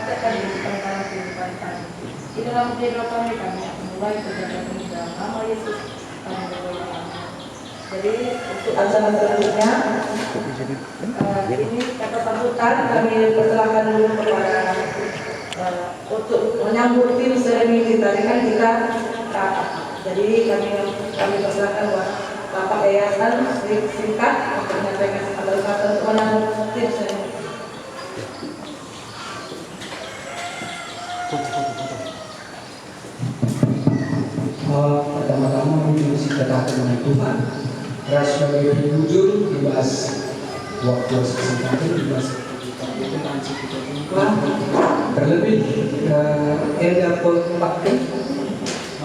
praktekkan di perkara kehidupan kami. Di dalam hidup kami akan mulai perjalanan dalam nama Yesus kami berdoa. Jadi untuk acara selanjutnya ini kata sambutan kami persilahkan dulu kepada untuk menyambut tim seremoni tadi kan kita jadi kami persilahkan buat Bapak Yayasan singkat untuk menyampaikan kata-kata untuk menyambut tim seremoni. Pertama-tama mesti katakan dengan Tuhan. Ras sebagai jujur dibahas waktu kesempatan dibahas tentang kita buka terlebih endah perpakai.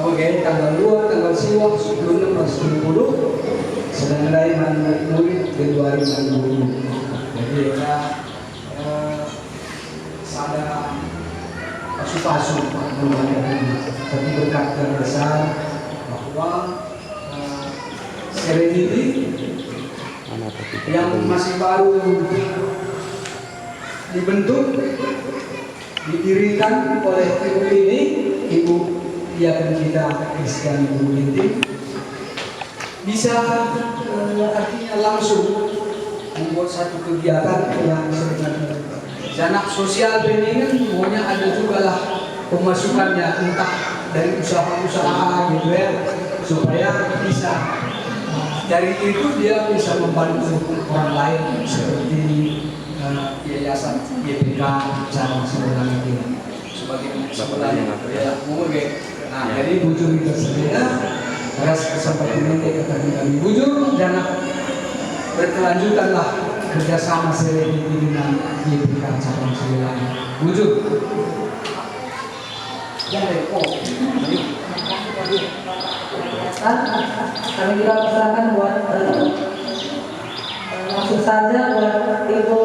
Oke, tanggal 2 tanggal siwak sebelum 2020 sedang lain murid Februari 2020. Jadi ya ada pasu-pasu tapi berkat besar bahwa Serenity yang masih baru dibentuk didirikan oleh ibu ini, Ibu dan kita Christian Ibu Linti bisa artinya langsung membuat satu kegiatan yang sebenarnya anak sosial ini kan maunya ada juga lah pemasukannya entah dari usaha-usaha gitu ya supaya bisa dari itu dia bisa membantu orang lain seperti yayasan YPK cara sebenarnya ini sebagai sebenarnya ya mungkin nah jadi bujur itu sendiri ras kesempatan ini kami bujur dan berkelanjutanlah kerjasama Serenity dengan YPK cabang Siliwangi bujur. Kami juga persilakan buat langsung saja buat Ibu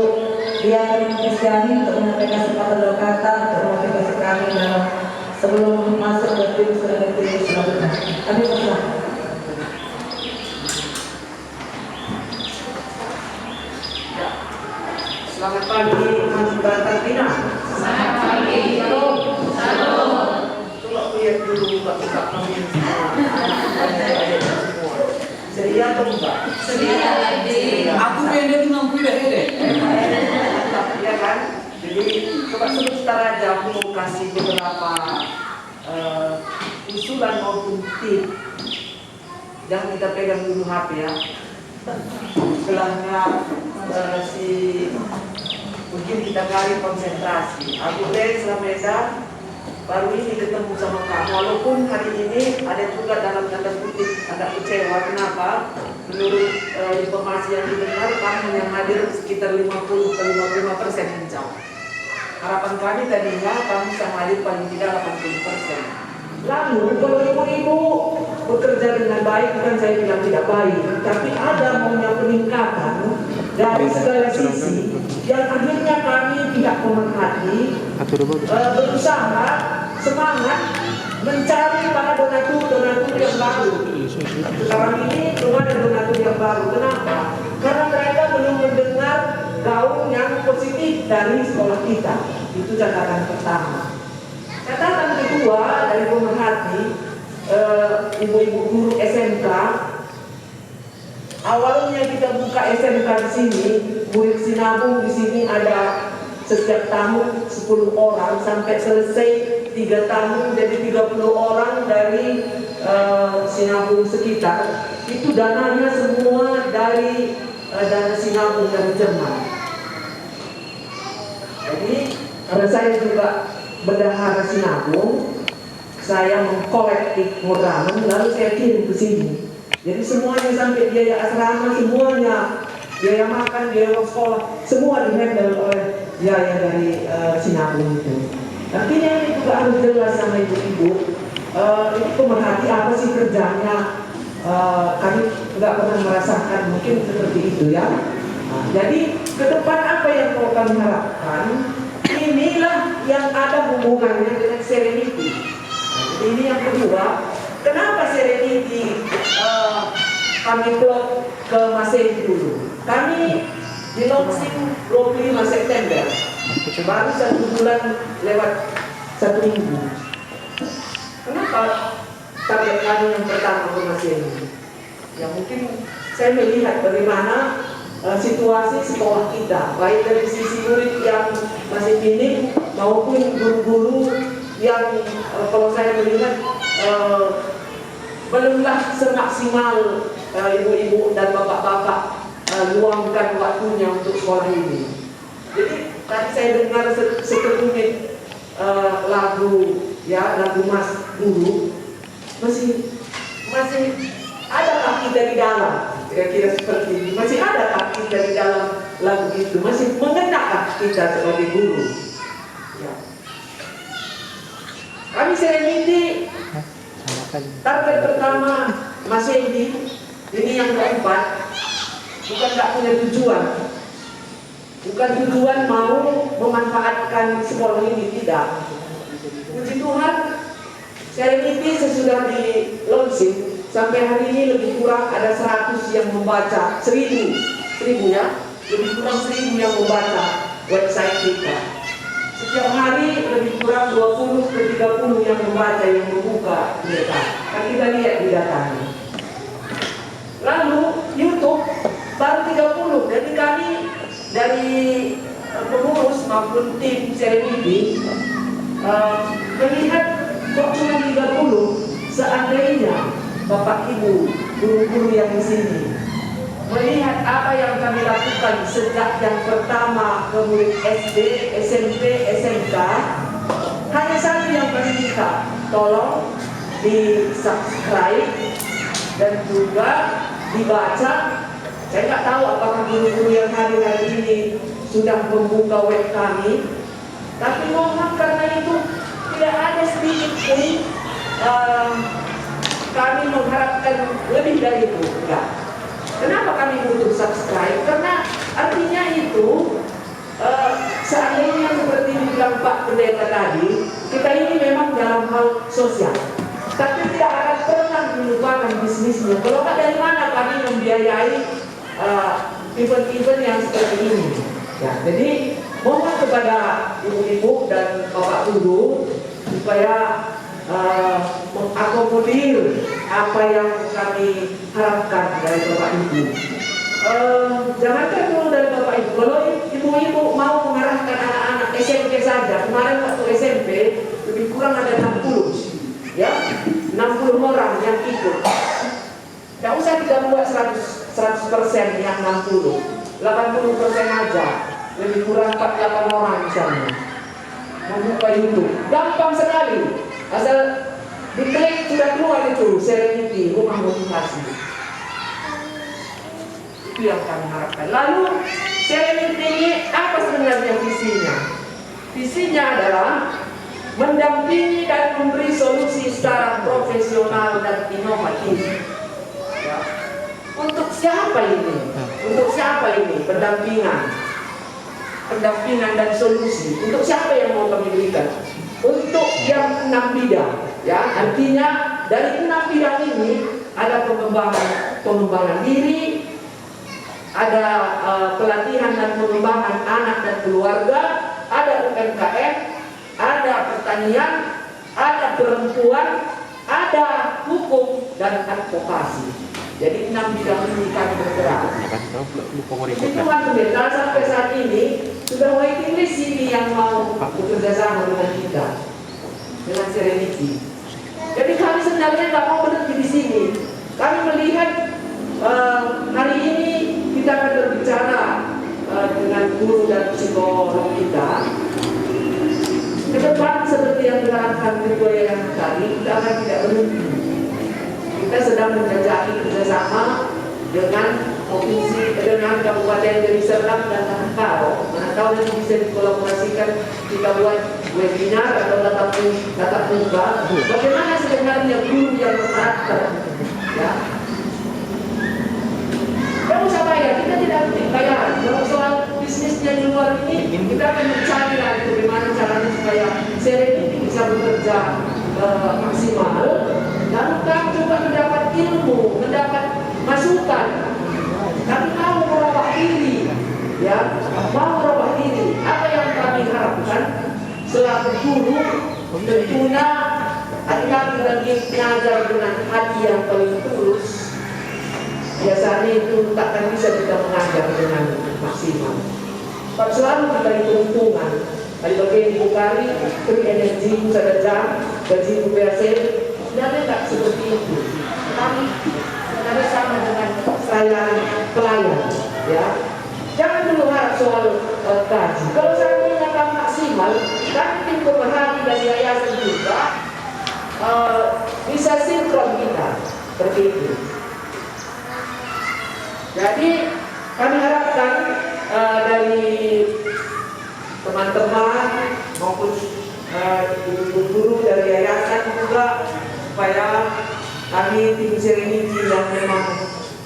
Dian Kristiani untuk menyampaikan sepatah kata untuk motivasi kami dalam sebelum masuk ke tim Serenity selanjutnya. Kami persilakan. Selamat pagi, Mas Batantina. Selamat pagi. Salam. Salam. Coba lihat dulu buka kami semua. Sedia atau enggak? Sedia. Aku beda dengan kuda ini. Iya kan? Jadi coba sebentar aja aku mau kasih beberapa usulan maupun tip. Jangan kita pegang dulu HP ya. Setelahnya mungkin kita kali konsentrasi. Aku Lameda baru ini ketemu sama kamu. Walaupun hari ini ada juga dalam tanda kutip agak kecewa. Kenapa? Menurut informasi yang didengar, kamu yang hadir sekitar 50 ke 55% menjawab. Harapan kami tadinya kamu bisa hadir paling tidak 80%. Lalu kalau ibu-ibu bekerja dengan baik, bukan saya bilang tidak baik, tapi ada maunya peningkatan dari segala sisi yang akhirnya kami tidak pemerhati berusaha semangat mencari para donatur yang baru. Sekarang ini belum ada donatur yang baru. Kenapa? Karena mereka belum mendengar gaung yang positif dari sekolah kita. Itu catatan pertama. Catatan kedua dari pemerhati ibu-ibu guru SMK. Awalnya kita buka SMK di sini, murid sinabung di sini ada setiap tahun 10 orang sampai selesai 3 tahun jadi 30 orang dari sinabung sekitar. Itu dananya semua dari dana sinabung dari Jerman. Jadi karena saya juga bendahara sinabung, saya mengkolektif modal lalu saya kirim ke sini. Jadi semuanya sampai biaya asrama, semuanya biaya makan, biaya sekolah, semua di-handle oleh biaya dari sinabung itu. Artinya ini juga harus jelas sama ibu-ibu. Ini pemerhati apa sih kerjanya? Kami nggak pernah merasakan mungkin seperti itu ya. Jadi ke depan apa yang mau kami harapkan? Inilah yang ada hubungannya dengan Serenity. Ini yang kedua. Kenapa Serenity kami plot ke Masehi dulu? Kami di launching 25 September. Baru 1 bulan lewat 1 minggu. Kenapa target kami yang pertama masih ini? Ya mungkin saya melihat bagaimana situasi sekolah kita, baik dari sisi murid yang masih minim maupun guru-guru yang kalau saya melihat belumlah semaksimal ibu-ibu dan bapak-bapak luangkan waktunya untuk sekolah ini. Jadi tadi saya dengar sekelumit lagu Mas Guru, masih adakah kita di dalam? Kira-kira seperti ini. Masih adakah kita di dalam lagu itu? Masih mengenakah kita sebagai guru? Ya. Kami Serenity, target pertama Mas Endi, ini yang keempat, bukan nggak punya tujuan. Bukan tujuan mau memanfaatkan sekolah ini, tidak. Puji Tuhan, Serenity sesudah di launching sampai hari ini lebih kurang ada 100 yang membaca, 1000 ya, lebih kurang 1000 yang membaca website kita. Setiap hari lebih kurang 20 ke 30 yang membaca, yang membuka mereka. Kan kita lihat di datanya. Lalu YouTube baru 30. Jadi kami dari pengurus maupun tim Serenity melihat kok cuma 30. Seandainya Bapak Ibu guru-guru yang di sini melihat apa yang kami lakukan sejak yang pertama ke murid SD, SMP, SMK, hanya satu yang kami minta, tolong di subscribe dan juga dibaca. Saya nggak tahu apakah guru-guru yang hadir hari ini sudah membuka web kami, tapi mohon karena itu tidak ada sedikit pun kami mengharapkan lebih dari itu. Enggak. Kenapa kami butuh subscribe? Karena artinya itu seandainya seperti dibilang Pak Pendeta tadi, kita ini memang dalam hal sosial, tapi tidak akan pernah dilupakan bisnisnya. Kalau nggak, dari mana kami membiayai event-event yang seperti ini? Ya, jadi mohon kepada ibu-ibu dan bapak guru supaya mengakomodir apa yang kami harapkan dari Bapak Ibu. Jangankan dulu dari Bapak Ibu, kalau ibu-ibu mau mengarahkan anak-anak SMP saja, kemarin waktu SMP lebih kurang ada 60, ya, 60 orang yang ikut. Tidak usah kita buat 100% yang 60, 80% aja, lebih kurang 48 orang misalnya. Membuka YouTube, gampang sekali. Asal diklik sudah keluar itu Serenity, rumah motivasi. Itu yang kami harapkan. Lalu Serenity ini apa sebenarnya visinya? Visinya adalah mendampingi dan memberi solusi secara profesional dan inovatif. Ya. Untuk siapa ini? Untuk siapa ini pendampingan dan solusi? Untuk siapa yang mau kami berikan? Untuk yang 6 bidang, ya, artinya dari 6 bidang ini ada pengembangan diri, ada pelatihan dan pengembangan anak dan keluarga, ada UMKM, ada pertanian, ada perempuan, ada hukum dan advokasi. Jadi 6 bidang ini kami bergerak. Hitungan pendeta sampai saat ini sudah waiting list ini yang mau bekerja sama dengan kita, dengan Serenity. Jadi kami sebenarnya nggak mau berhenti di sini. Kami melihat hari ini kita akan berbicara dengan guru dan psikolog kita. Ke depan seperti yang diharapkan ketua yang tadi, kita akan tidak berhenti. Kita sedang menjajaki kerjasama dengan provinsi, dengan Kabupaten Deli Serdang dan Manukau. Manukau nanti bisa dikolaborasikan, kita buat webinar atau tatap muka. Bagaimana sebenarnya guru yang berkarakter? Ya. Tidak usah bayar, kita tidak bayar. Kalau soal bisnisnya di luar ini, kita akan mencari lagi bagaimana caranya supaya Serenity bisa bekerja maksimal. Lalu kamu juga mendapat ilmu, mendapat masukan. Tapi mau merubah diri, ya, mau merubah diri. Apa yang kami guru tentunya adik-adik lagi mengajar dengan hati yang paling tulus. Biasanya itu takkan bisa kita mengajar dengan maksimal. Tapi selalu kita hitung-hitungan. Ada bagian Ibu Kari, beri energi Ibu saja, gaji Ibu PAC, sebenarnya tidak seperti itu. Kami sebenarnya sama dengan saya pelayan, ya. Jangan dulu harap soal gaji. Kalau saya mengatakan maksimal, kan tim pemerhati dan yayasan juga bisa sinkron kita seperti itu. Jadi kami harapkan dari teman-teman maupun guru-guru dari yayasan juga supaya kami tim Serenity yang memang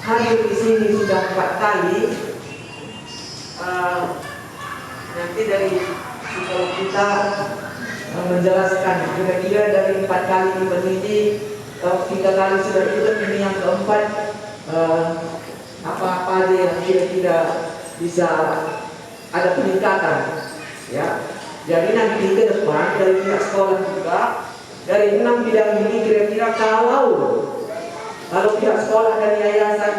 hadir di sini sudah 4 kali. Nanti dari psikolog kita menjelaskan kira-kira dari 4 kali ini 3 kali sudah ikut, ini yang keempat, apa-apa aja yang kira-kira bisa ada peningkatan, ya. Jadi nanti ke depan dari pihak sekolah juga dari 6 bidang ini kira-kira kalau pihak sekolah dan yayasan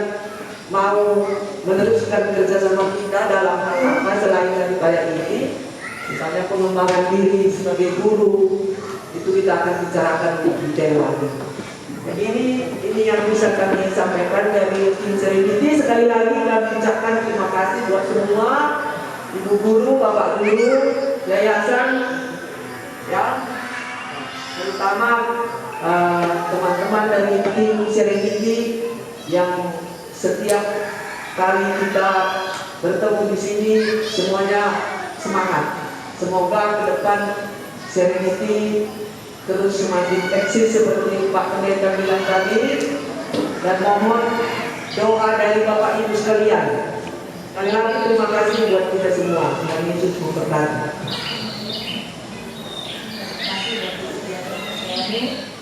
mau meneruskan kerjasama kita dalam hal apa selain daripada ini, misalnya pengembangan diri sebagai guru, itu kita akan bicarakan lebih detail. Jadi ini yang bisa kami sampaikan dari tim Serenity. Sekali lagi kami ucapkan terima kasih buat semua ibu guru, bapak guru, yayasan, ya, terutama teman-teman dari tim Serenity yang setiap kali kita bertemu di sini semuanya semangat. Semoga ke depan Serenity terus semakin eksis seperti Pak Pendeta bilang tadi, dan mohon doa dari Bapak Ibu sekalian. Sekali lagi terima kasih buat kita semua. Tuhan Yesus memberkati.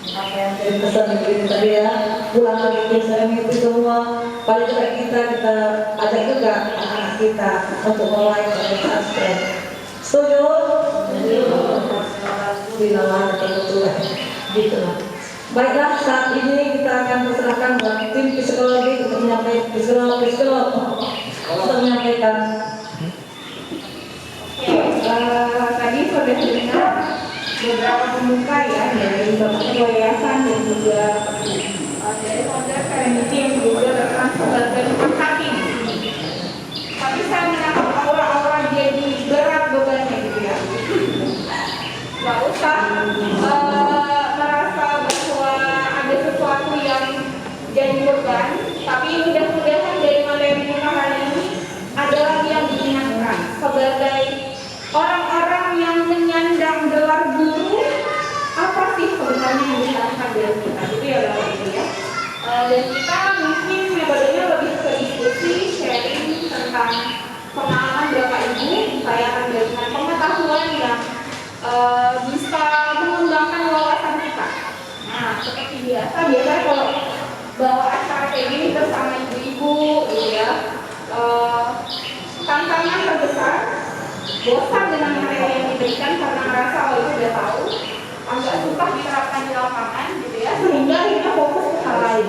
Apa yang saya pesan begini tadi ya, pulang lagi ke Serenity semua, paling tidak kita ajak juga anak-anak kita untuk mulai organisasi. Setuju? Binawan kebetulan gitu lah. Baiklah, saat ini kita akan persilakan buat tim psikologi untuk menyampaikan psikolog untuk menyampaikan. Tadi sudah dengar beberapa pembuka ya dari Bapak Ketua Yayasan dan juga dari founder Serenity yang juga berperan sebagai pemerhati di sini. Tapi saya menangkap aura-aura jadi berat bebannya gitu ya. Gak usah merasa bahwa ada sesuatu yang jadi beban, tapi mudah-mudahan dari materi kita hari ini ada lagi yang diingatkan sebagai orang-orang yang menyandang gelar guru, apa sih sebenarnya yang diharapkan dari kita, gitu ya Bapak Ibu ya. Dan kita mungkin metodenya lebih ke diskusi, sharing tentang pengalaman Bapak Ibu, saya akan berikan pengetahuan yang bisa mengembangkan wawasan kita. Nah, seperti biasanya kalau bawa acara kayak gini bersama ibu-ibu, gitu ya, tantangan terbesar, bosan dengan materi yang diberikan karena merasa itu udah tahu, agak susah diterapkan di lapangan, gitu ya, sehingga kita fokus ke hal lain.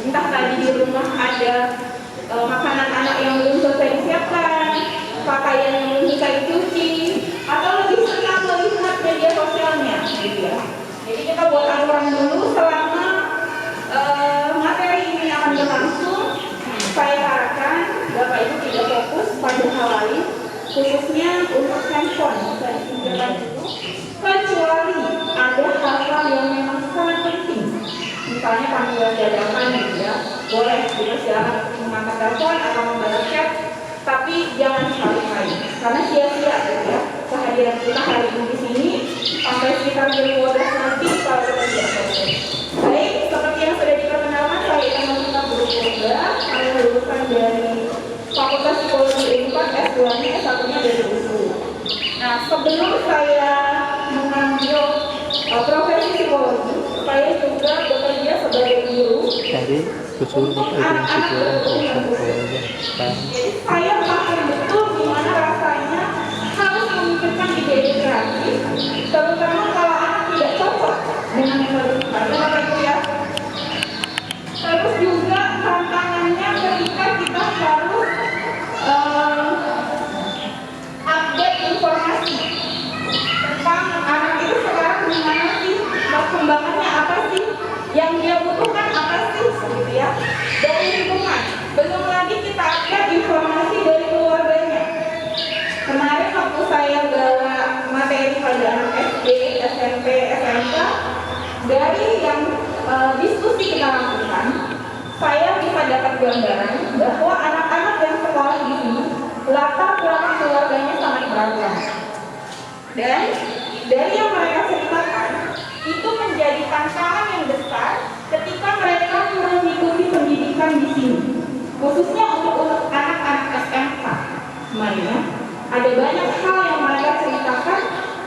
Entah tadi di rumah ada makanan anak yang belum selesai disiapkan, pakaian yang belum selesai dicuci, atau lebih senang melihat media sosialnya, gitu ya. Jadi kita buat aturan dulu selama materi ini akan berlangsung. Saya harapkan Bapak Ibu tidak fokus pada hal lain, khususnya untuk handphone bisa ditinggalkan dulu, kecuali ada hal-hal yang memang sangat penting. Misalnya panggilan dadakan, gitu ya, boleh silakan mengangkat telepon atau membalas chat, tapi jangan sekali-kali, karena sia-sia, gitu ya, kehadiran kita hari ini di sini sampai sekitar jam 12 nanti kalau kita tidak selesai. Baik, seperti yang sudah diperkenalkan, saya akan meminta guru Purba, saya lulusan dari Fakultas Psikologi Unpad, S2-nya, S1-nya dari USU. Nah, sebelum saya mengambil profesi psikologi, saya juga bekerja sebagai guru untuk anak-anak berkebutuhan khusus. Jadi saya paham betul gimana rasanya harus memikirkan ide-ide integrasi, terutama kalau anak tidak cocok dengan metode kita, Bapak Ibu ya. Terus juga tantangannya ketika kita harus update informasi tentang anak itu sekarang gimana sih, perkembangannya apa sih, yang dia butuhkan apa sih, gitu ya, dari lingkungan. Belum lagi kita update informasi dari keluarganya. Kemarin waktu saya bawa materi pada anak SD, SMP, SMK, dari yang diskusi kita lakukan, saya bisa dapat gambaran bahwa anak-anak yang sekolah di sini latar belakang keluarganya sangat beragam. Dan dari yang mereka ceritakan, itu menjadi tantangan yang besar ketika mereka mengikuti pendidikan di sini, khususnya untuk anak-anak SMK. Semuanya ada banyak hal yang mereka ceritakan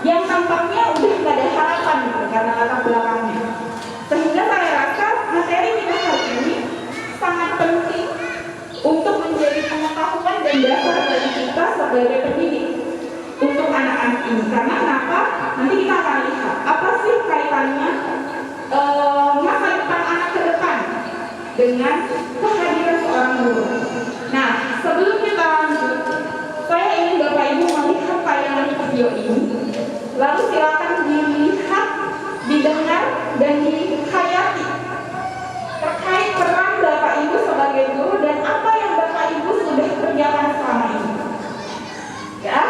yang tampaknya udah nggak ada harapan gitu, karena latar belakangnya. Sehingga saya rasa materi kita hari ini sangat penting untuk menjadi pengetahuan dan dasar bagi kita sebagai pendidik untuk anak-anak ini. Karena kenapa? Nanti kita akan lihat apa sih kaitannya masa depan anak ke depan dengan kehadiran seorang guru. Nah, sebelum kita lanjut, saya ingin Bapak Ibu melihat tayangan video ini. Lalu silakan dilihat, didengar, dan dihayati terkait peran Bapak Ibu sebagai guru dan apa yang Bapak Ibu sudah kerjakan selama ini. Ya.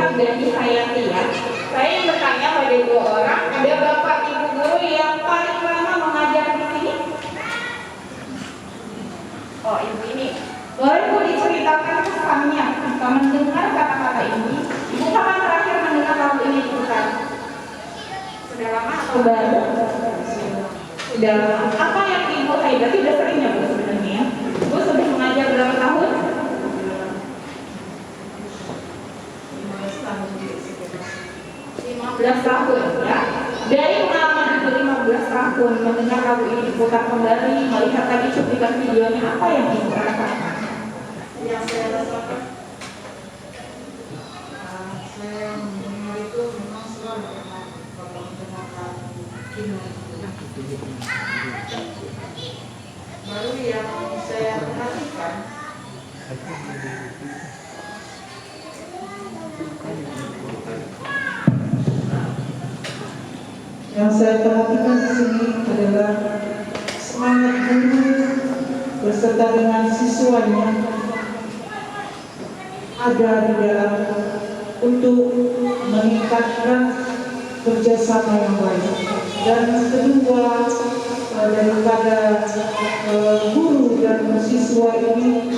Ishak dan Ihayati ya. Saya yang bertanya pada dua orang, ada bapak ibu guru yang paling lama mengajar di sini? Oh, ibu ini. Boleh Bu diceritakan kesannya ketika mendengar kata-kata ini? Ibu kapan terakhir mendengar lagu ini diputar? Sudah lama atau baru? Sudah lama. Apa yang ibu berarti sudah sering ya Bu sebenarnya? Ibu sudah mengajar berapa tahun? 15 tahun ya. Dari pengalaman itu 15 tahun mendengar lagu ini diputar kembali, melihat tadi cuplikan videonya, apa yang ibu rasakan? Yang saya rasakan, saya mendengar itu memang selalu kalau mendengarkan kino. Baru yang saya perhatikan, di sini adalah semangat guru beserta dengan siswanya ada di dalam untuk meningkatkan kerjasama yang baik. Dan kedua, daripada guru dan siswa ini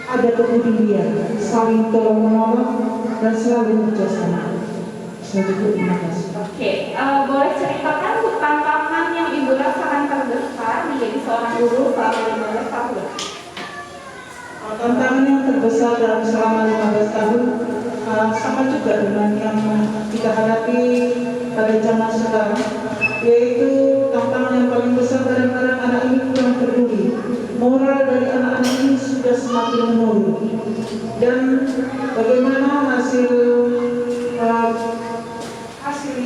ada kepedulian, saling tolong menolong dan selalu kerjasama. Terima kasih. Oke, boleh ceritakan tantangan yang ibu rasakan terbesar menjadi seorang guru selama 15 tahun? Tantangan yang terbesar dalam selama 15 tahun sama juga dengan yang kita hadapi pada zaman sekarang, yaitu tantangan yang paling besar kadang-kadang anak ini kurang peduli. Moral dari anak-anak ini sudah semakin menurun, dan bagaimana hasil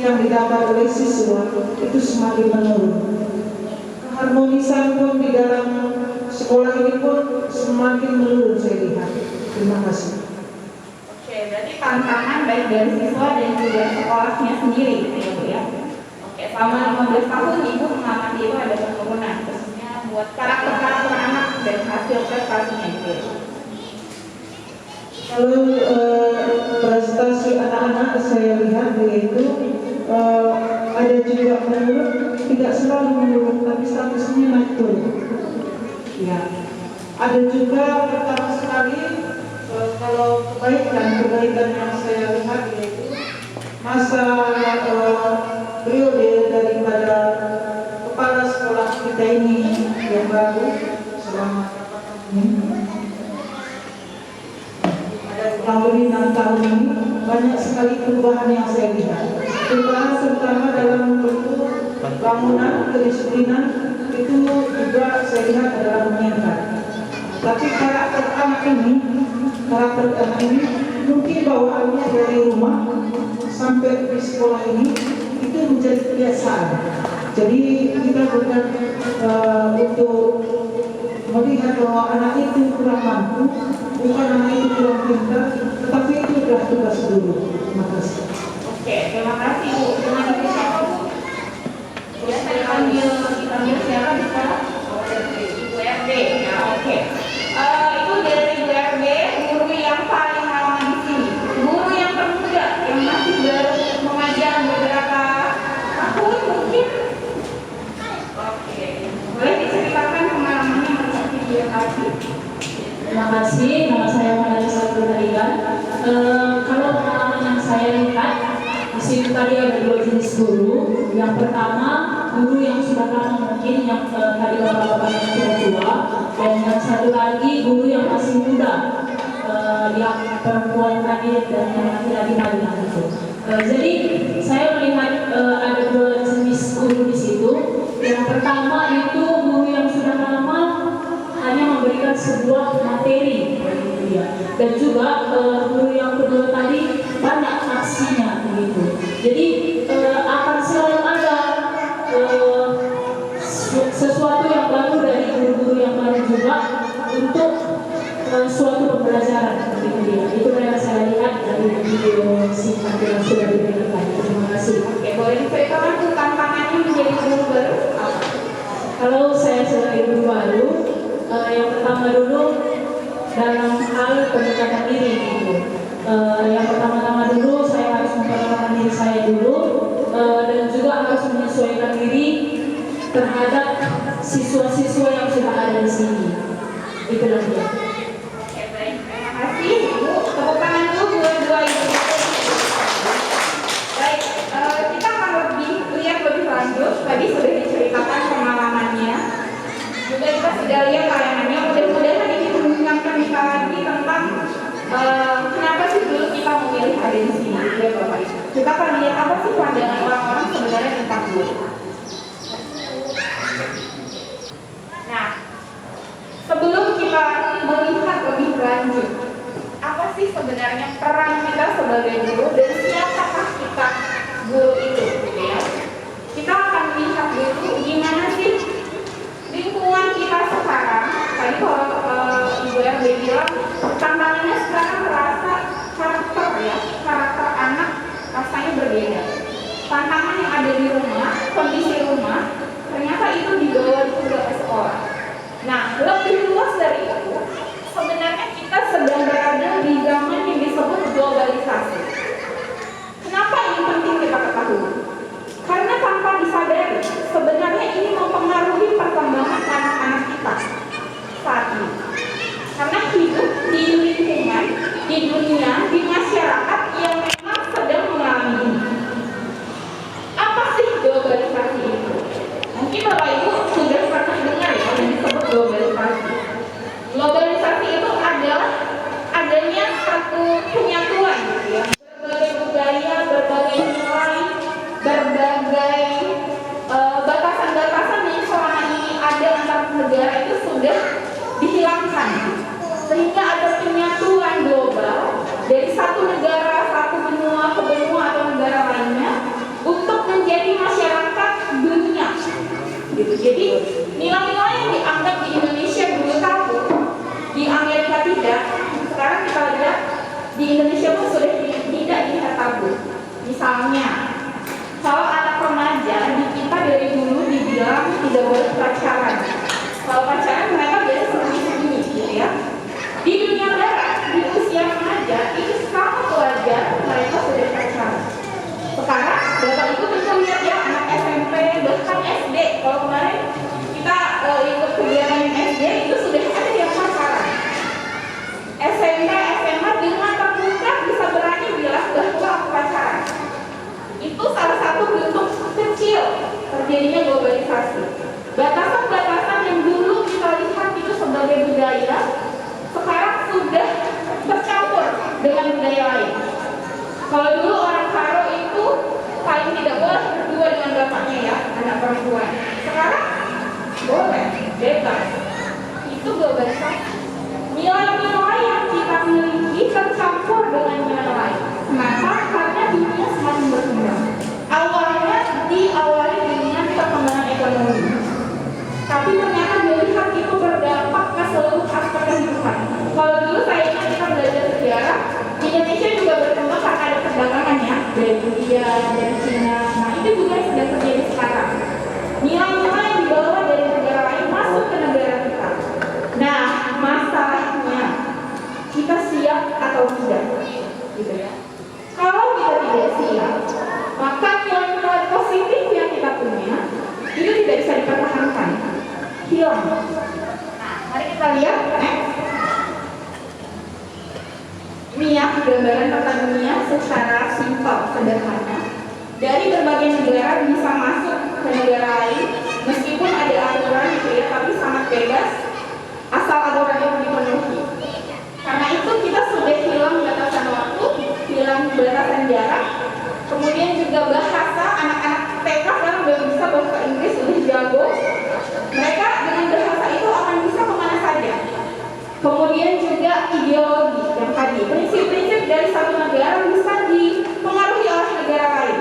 yang didapat oleh siswa itu semakin menurun. Keharmonisan pun di dalam sekolah ini pun semakin menurun saya lihat. Terima kasih. Oke, berarti tantangan baik dari siswa dan juga sekolahnya sendiri gitu ya Bu ya. Oke, selama 15 tahun ibu mengamati itu ada penurunan, khususnya buat karakter anak dan hasil prestasinya gitu. Kalau prestasi anak-anak saya lihat yaitu ada juga menurun, tidak selalu menurun, tapi statusnya naik turun. Ya, ada juga pertama sekali kalau kebaikan yang saya lihat yaitu masa periode daripada kepala sekolah kita ini yang baru selama tahun ini 6 tahun ini banyak sekali perubahan yang saya lihat. Perubahan terutama dalam bentuk bangunan, kedisiplinan itu juga saya lihat adalah meningkat. Tapi karakter anak ini mungkin bawaannya dari rumah sampai di sekolah ini itu menjadi kebiasaan. Jadi kita bukan untuk melihat bahwa anak itu kurang mampu, bukan anak itu kurang pintar, tetapi itu adalah tugas guru. Terima kasih. Oke, terima kasih Bu. Dengan ibu siapa Bu? Ya, saya dipanggil siapa di sekolah? Ibu RD. Ya, oke. Itu dari Ibu RD, guru yang paling lama di sini. Guru yang termuda, yang masih baru mengajar beberapa tahun mungkin. Oke, boleh diceritakan pengalamannya melihat video tadi? Terima kasih, nama saya Vanessa Purnarian. Kalau pengalaman yang saya lihat, di sini tadi ada dua jenis guru. Yang pertama, guru yang sudah lama mungkin, yang tadi bapak-bapak yang sudah tua, dan yang satu lagi guru yang masih muda, yang perempuan tadi dan yang laki-laki Madinah itu. Jadi saya melihat ada dua jenis guru di situ. Yang pertama itu guru yang sudah lama hanya memberikan sebuah materi begitu ya. Dan juga guru yang kedua tadi banyak aksinya begitu. Jadi akan selalu ada sesuatu yang baru dari guru-guru yang baru juga untuk suatu pembelajaran begitu ya. Itu yang saya lihat dari video singkat yang sudah diberikan. Terima kasih. Oke, boleh diceritakan tuh tantangannya menjadi guru baru? Kalau saya sebagai guru baru, yang pertama dulu dalam hal pendekatan diri gitu. Yang pertama-tama dulu saya dulu, dan juga harus menyesuaikan diri terhadap siswa-siswa yang sudah ada di sini. Itulah dia. Oke, baik. Terima kasih, Ibu. Tepuk tangan dulu dua-dua Ibu. Baik, kita akan lihat lebih lanjut. Tadi sudah diceritakan pengalamannya. Juga kita sudah lihat layanannya. Mudah-mudahan ini mengingatkan kita lagi tentang kenapa sih dulu kita memilih ada di sini, ya Bapak Ibu. Kita akan lihat apa sih pandangan orang-orang sebenarnya tentang guru. Nah, sebelum kita melihat lebih lanjut, apa sih sebenarnya peran kita sebagai guru dan siapakah kita guru itu, gitu ya? Kita akan lihat dulu gimana sih lingkungan kita sekarang. Tadi kalau Ibu RD bilang tantangannya sekarang terasa karakter anak rasanya berbeda. Tantangan yang ada di rumah, kondisi rumah, ternyata itu dibawa juga ke sekolah. Nah, lebih luas dari itu, sebenarnya kita sedang berada di zaman yang disebut globalisasi. Kenapa ini penting kita ketahui? Karena tanpa disadari, sebenarnya ini mempengaruhi perkembangan anak-anak kita saat ini. Karena hidup di lingkungan, di dunia, di masyarakat yang memang sedang mengalami ini. Apa sih globalisasi itu? Mungkin Bapak Ibu sudah pernah dengar ya yang disebut globalisasi. Globalisasi itu adalah adanya satu penyatuan, gitu ya. Berbagai budaya, berbagai nilai, berbagai batasan-batasan yang selama ini ada antar negara itu sudah dihilangkan, sehingga ada penyatuan global dari satu negara, satu benua ke benua atau negara lainnya untuk menjadi masyarakat dunia. Gitu. Jadi nilai-nilai yang dianggap di Indonesia dulu tabu, di Amerika tidak. Sekarang kita lihat di Indonesia pun sudah tidak dilihat tabu. Misalnya, kalau anak remaja di kita dari dulu dibilang tidak boleh pacaran. Kalau pacaran mereka biasa sembunyi-sembunyi, gitu ya. Di dunia barat, di usia remaja itu sangat wajar mereka sudah pacaran. Sekarang Bapak Ibu bisa lihat ya anak SMP bahkan SD. Kalau kemarin kita ikut kegiatan SD itu sudah ada yang pacaran. SMP, SMA dengan terbuka bisa berani bilang bahwa aku pacaran. Itu salah satu bentuk kecil terjadinya globalisasi. Batasan-batasan yang dulu kita lihat itu sebagai budaya, sekarang sudah tercampur dengan budaya lain. Kalau dulu orang Karo itu paling tidak boleh berdua dengan bapaknya ya, anak perempuan. Sekarang boleh, bebas. Itu globalisasi. Nilai-nilai yang kita miliki tercampur dengan nilai lain. Kenapa? Karena dunia semakin berkembang. Awalnya diawali dengan perkembangan ekonomi, tapi ternyata dilihat itu berdampak ke seluruh aspek kehidupan. Kalau dulu saya ingat kita belajar sejarah, Indonesia juga berkembang karena ada perdagangan ya, dari India, dari Cina. Nah itu juga yang sedang terjadi sekarang. Nilai-nilai yang dibawa dari negara lain masuk ke negara kita. Nah masalahnya kita siap atau tidak, gitu ya. Kalau kita tidak siap, maka nilai-nilai positif yang kita punya itu tidak bisa dipertahankan, hilang. Nah, mari kita lihat next. Ini ya gambaran peta dunia secara simpel, sederhana. Dari berbagai negara bisa masuk ke negara lain, meskipun ada aturan gitu ya, tapi sangat bebas, asal aturan itu dipenuhi. Karena itu kita sudah hilang batasan waktu, hilang batasan jarak, kemudian juga bahasa, anak-anak TK sekarang udah bisa bahasa Inggris, udah jago. Mereka dengan bahasa itu akan bisa kemana saja. Kemudian juga ideologi yang tadi, prinsip-prinsip dari satu negara bisa dipengaruhi oleh negara lain,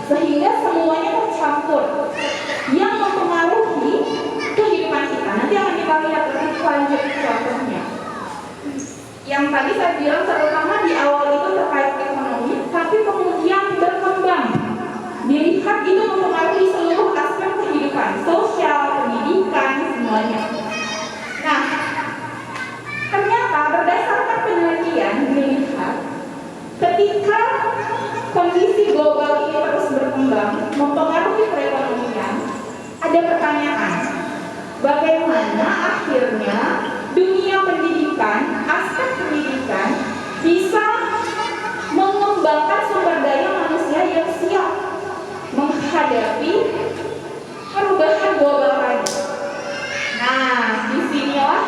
sehingga semuanya tercampur yang mempengaruhi kehidupan kita. Nanti akan kita lihat lebih lanjut contohnya. Yang tadi saya bilang terutama di awal itu terkait ekonomi, tapi kemudian berkembang. Dilihat itu mempengaruhi seluruh aspek kehidupan, sosial, pendidikan, semuanya. Nah, ternyata berdasarkan penelitian dilihat ketika Ketika kondisi global ini terus berkembang, mempengaruhi perekonomian, ada pertanyaan, bagaimana akhirnya dunia pendidikan, aspek pendidikan bisa mengembangkan sumber daya manusia yang siap menghadapi perubahan global tadi. Nah, disinilah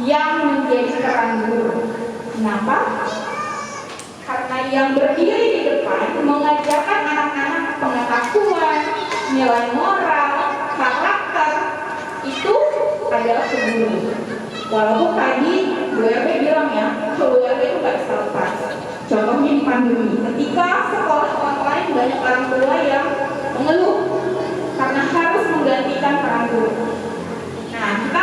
yang menjadi peran guru. Kenapa? Karena yang berdiri di depan mengajarkan anak-anak pengetahuan, nilai moral, karakter, itu adalah guru. Walaupun tadi Bu RP bilang ya, keluarga itu gak bisa lepas. Contohnya di pandemi, ketika sekolah online banyak orang tua yang mengeluh karena harus menggantikan peran guru. Nah, kita